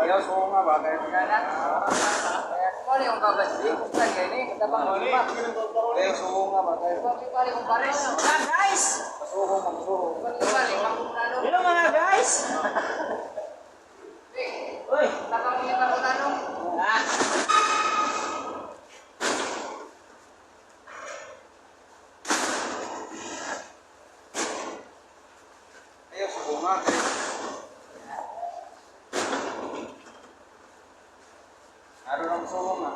Ayaw, suko nga ba? Kaya Ano yung kabasli? Kaya ini, katabang lima. ayaw, suko nga ba? Kaya Kali kong pares. Guys! suko, magsuko. Kali, magpunano. Hello mga guys! Uy! Tapang niya magpunano. Ah! Ayaw, suko nga. Ano lang suko nga?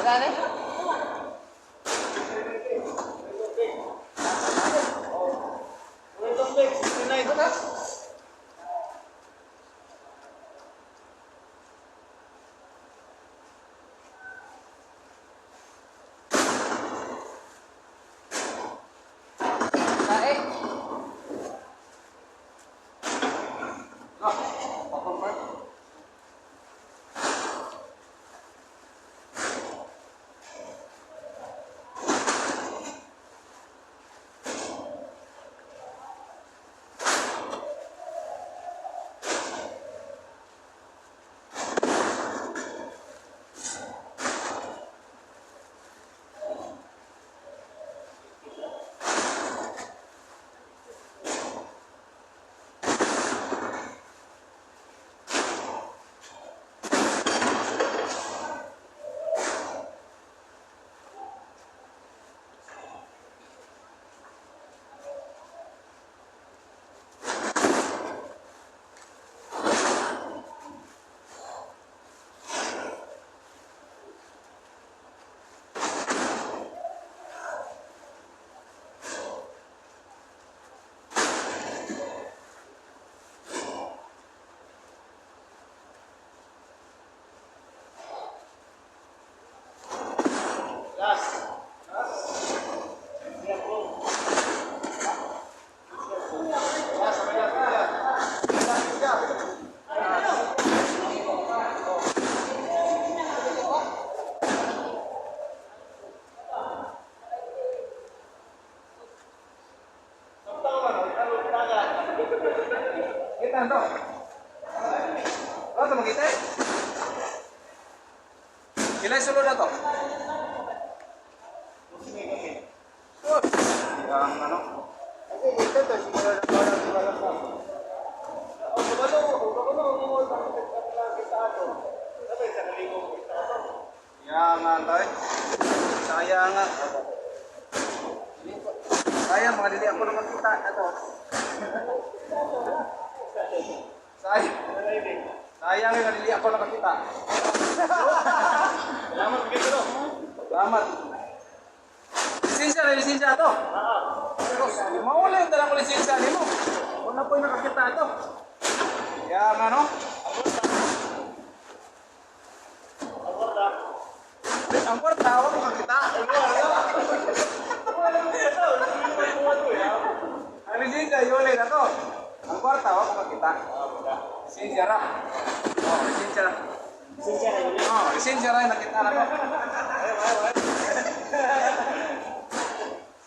Wala na. Kae. Papampar. Kita ito. Ano ito makita eh? Ilay sulod na ito? Yang ano? Yang antay. Sayang nga. Sayang mga dili ako naman kita ito. Sayang yung nalili ako nakakita. Salamat begitu dong. Salamat. Lisensya to. Mauli yung dala ko lisensya ni mo. Kung na po yung nakakita ito. Yang ano? Ang kwarta, huwag mo kakita. Ang lisensya, yuli na to. Ang kwarta, huwag mo kakita. Lisensya ra. Oh, lisensya ra. Oh, lisensya ra yung nakita na to.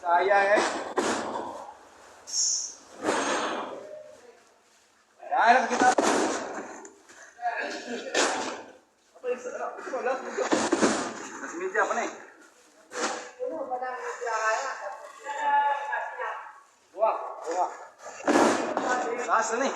Sayang eh. Yan, nakita to. Mas media pa na eh. Buwak. Taas na eh.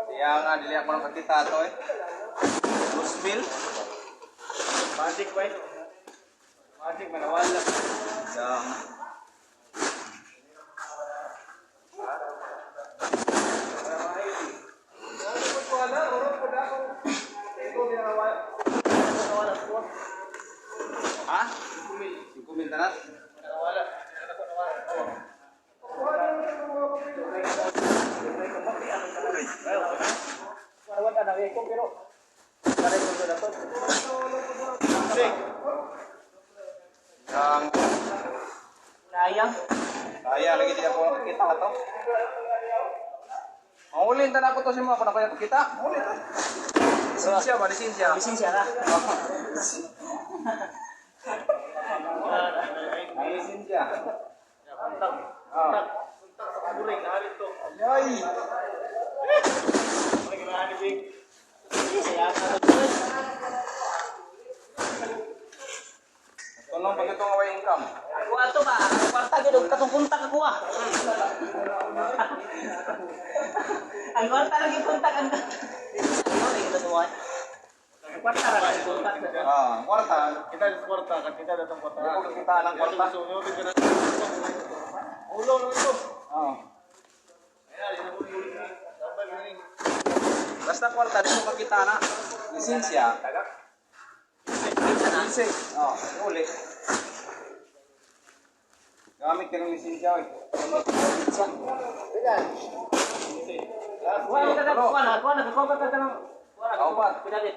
Kaya nga, dili ako ng kakita ito eh. Lusbil. Magic ba ito? Magic manawala. Yang ha? Yung kumintanat? Nawala. Wala na ko pero pare ko na to. Ang Sayang. kaya lagi di ako kita to. Maulin tan ako to si mga kuna kaya kita. Maulin. Lisensya ba lisensya? Lisensya na. Ang lisensya. Kontak. Ah. Kontak sa kuling hari to. Ay. May ganahan ni Big. Saya sa to. Tulong pag itong away income. Ako ato ba? Kwarta gid og katong kontak ako ah. Ang kwarta lagi kontak ang. Ano ito semua? Kwarta ra ang kontak. Ah, kwarta. Kita di kwarta kan kita datang kwarta. Ako kita ng kwarta. Ulo ulo. Ah. Ayan, ulo. Dapat ni. Basta kwarta di mo makita na. Lisensya. Lisensya. Ah, uli. Gamit ka ng lisensya oy. Kuha ka na, kuha ka ng. Kaupat. Pinadit.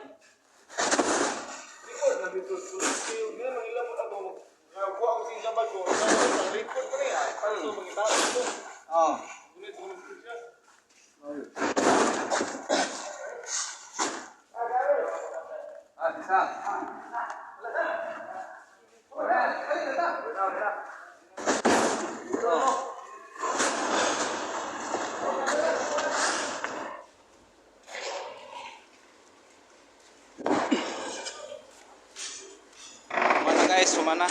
Ah. Ah, bisa. Mana guys, sumana.